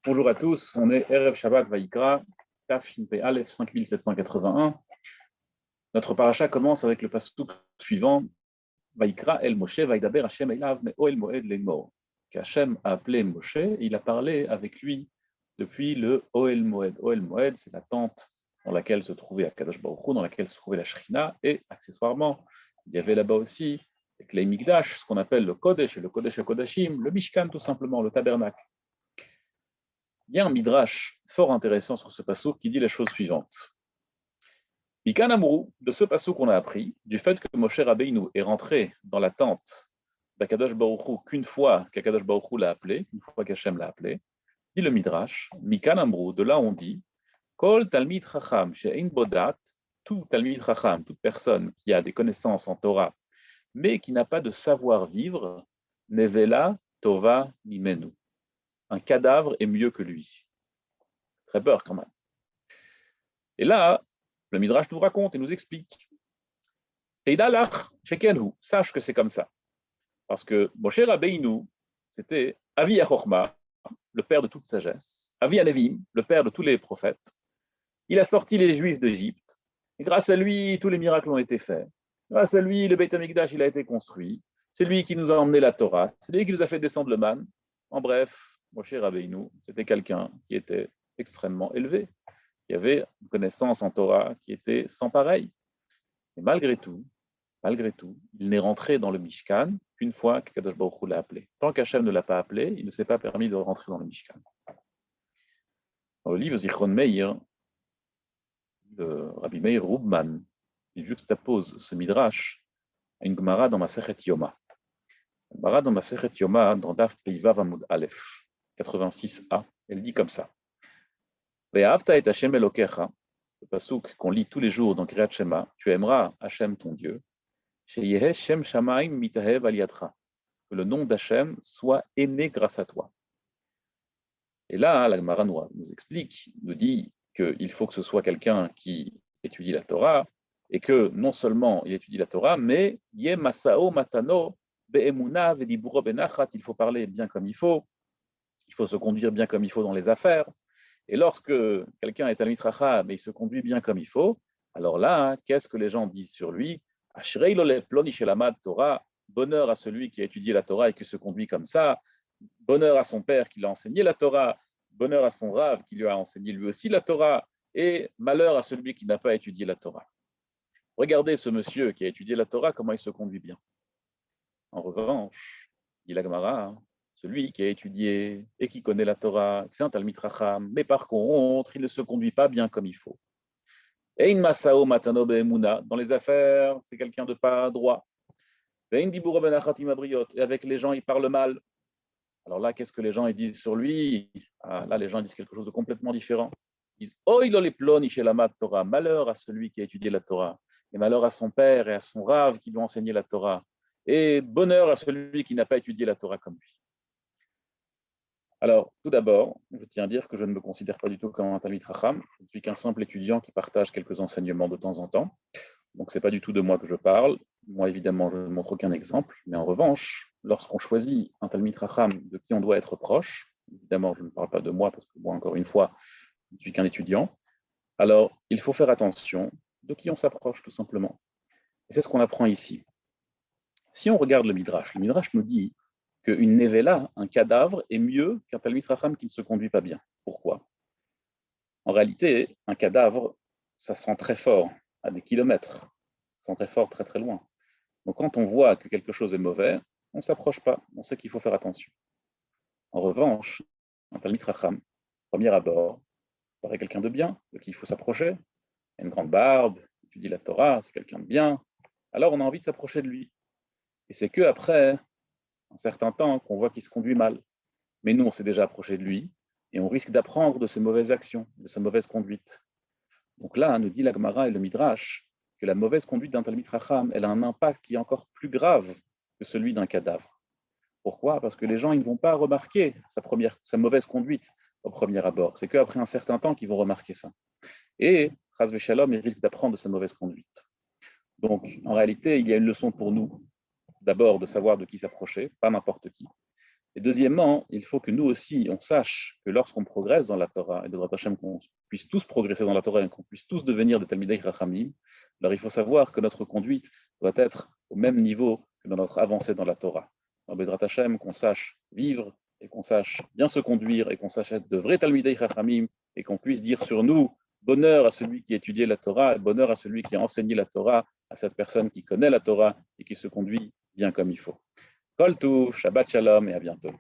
Bonjour à tous, on est Erev Shabbat Vaïkra, Taf Pe Aleph 5781. Notre paracha commence avec le pasuk suivant, Vaïkra El Moshe, Vaïdaber Hashem Elav, mais Oel Moed Lemor. Qu'Hashem a appelé Moshe, il a parlé avec lui depuis le Oel Moed. Oel Moed, c'est la tente dans laquelle se trouvait Akadosh Baruch Hu, dans laquelle se trouvait la Shrina, et accessoirement, il y avait là-bas aussi le Klei Mikdash, ce qu'on appelle le Kodesh et le Kodesh HaKodashim, le Mishkan tout simplement, le tabernacle. Il y a un midrash fort intéressant sur ce passouk qui dit la chose suivante. Mikan Amrou, de ce passouk qu'on a appris, du fait que Moshe Rabbeinu est rentré dans la tente d'Akadosh Baruch Hu qu'une fois qu'Akadosh Baruch Hu l'a appelé, une fois qu'Hachem l'a appelé, dit le midrash, Mikan Amrou, de là on dit, Kol Talmid Chacham she'ein bodat, tout Talmid Chacham, toute personne qui a des connaissances en Torah, mais qui n'a pas de savoir-vivre, Nevela Tova Mimenu. Un cadavre est mieux que lui. Très peur quand même. Et là, le Midrash nous raconte et nous explique. Sache que c'est comme ça. Parce que Moshe Rabbeinu, c'était Avi Achorma, le père de toute sagesse, Avi Anevim, le père de tous les prophètes. Il a sorti les Juifs d'Égypte. Et grâce à lui, tous les miracles ont été faits. Grâce à lui, le Beit HaMikdash, il a été construit. C'est lui qui nous a emmené la Torah. C'est lui qui nous a fait descendre le man. En bref, Moshe Rabbeinu, c'était quelqu'un qui était extrêmement élevé. Il y avait une connaissance en Torah qui était sans pareil. Et malgré tout, il n'est rentré dans le Mishkan qu'une fois qu'Akadosh Baruch Hu l'a appelé. Tant qu'Hachem ne l'a pas appelé, il ne s'est pas permis de rentrer dans le Mishkan. Dans le livre Zichron Meir, de Rabbi Meir Rubman, il juxtapose ce midrash à une Gemara dans Masechet Yoma. Une Gemara dans Masechet Yoma, dans Daf Peivav Amud Aleph, 86a, elle dit comme ça. Ve'ahavta et Hashem Elokecha, le pasuk qu'on lit tous les jours dans Kriyat Shema, tu aimeras Hashem ton Dieu, Sheyehe Shem Shamaim Mitahev Aliyadcha, que le nom d'Hachem soit aimé grâce à toi. Et là, la Gemara nous explique, nous dit qu'il faut que ce soit quelqu'un qui étudie la Torah, et que non seulement il étudie la Torah, mais Ye Masao Matano Be'emuna Vediburo Benachat, il faut parler bien comme il faut se conduire bien comme il faut dans les affaires. Et lorsque quelqu'un est Talmid Chacham mais il se conduit bien comme il faut, alors là, qu'est-ce que les gens disent sur lui? Ashrei lo leploni shelamad Torah, bonheur à celui qui a étudié la Torah et qui se conduit comme ça, bonheur à son père qui l'a enseigné la Torah, bonheur à son Rav qui lui a enseigné lui aussi la Torah, et malheur à celui qui n'a pas étudié la Torah. Regardez ce monsieur qui a étudié la Torah, comment il se conduit bien. En revanche, dit la Gemara, celui qui a étudié et qui connaît la Torah, c'est un Talmid Chacham, mais par contre, il ne se conduit pas bien comme il faut. Ein Masao Matano Be'emuna, dans les affaires, c'est quelqu'un de pas droit. Ve'in Diburo Benachatim Abriot, et avec les gens, il parle mal. Alors là, qu'est-ce que les gens ils disent sur lui? Là, les gens disent quelque chose de complètement différent. Ils disent Oi lo leploni shelamat Torah, malheur à celui qui a étudié la Torah, et malheur à son père et à son Rav qui lui ont enseigné la Torah, et bonheur à celui qui n'a pas étudié la Torah comme lui. Alors, tout d'abord, je tiens à dire que je ne me considère pas du tout comme un Talmid Chacham. Je ne suis qu'un simple étudiant qui partage quelques enseignements de temps en temps. Donc, ce n'est pas du tout de moi que je parle. Moi, évidemment, je ne montre aucun exemple. Mais en revanche, lorsqu'on choisit un Talmid Chacham de qui on doit être proche, évidemment, je ne parle pas de moi parce que moi, encore une fois, je ne suis qu'un étudiant. Alors, il faut faire attention de qui on s'approche, tout simplement. Et c'est ce qu'on apprend ici. Si on regarde le Midrash nous dit qu'une nevela, un cadavre, est mieux qu'un Talmid Chacham qui ne se conduit pas bien. Pourquoi? En réalité, un cadavre, ça sent très fort, à des kilomètres. Ça sent très fort, très très loin. Donc quand on voit que quelque chose est mauvais, on ne s'approche pas, on sait qu'il faut faire attention. En revanche, un Talmid Chacham, premier abord, paraît quelqu'un de bien, de qui il faut s'approcher. Il a une grande barbe, il étudie la Torah, c'est quelqu'un de bien. Alors on a envie de s'approcher de lui. Et c'est qu'après un certain temps qu'on voit qu'il se conduit mal. Mais nous, on s'est déjà approché de lui et on risque d'apprendre de ses mauvaises actions, de sa mauvaise conduite. Donc là, nous dit la Gemara et le Midrash que la mauvaise conduite d'un Talmid Chacham, elle a un impact qui est encore plus grave que celui d'un cadavre. Pourquoi? Parce que les gens ils ne vont pas remarquer sa mauvaise conduite au premier abord. C'est qu'après un certain temps qu'ils vont remarquer ça. Et, Chas v'Shalom, ils risquent d'apprendre de sa mauvaise conduite. Donc, en réalité, il y a une leçon pour nous, d'abord de savoir de qui s'approcher, pas n'importe qui. Et deuxièmement, il faut que nous aussi, on sache que lorsqu'on progresse dans la Torah, et de Hashem, qu'on puisse tous progresser dans la Torah et qu'on puisse tous devenir des Talmidei Chachamim, alors il faut savoir que notre conduite doit être au même niveau que dans notre avancée dans la Torah. Dans Bezrat Hashem, qu'on sache vivre et qu'on sache bien se conduire et qu'on sache être de vrais Talmidei Chachamim et qu'on puisse dire sur nous bonheur à celui qui étudiait la Torah et bonheur à celui qui a enseigné la Torah, à cette personne qui connaît la Torah et qui se conduit bien comme il faut. Kol Tov, Shabbat Shalom et à bientôt.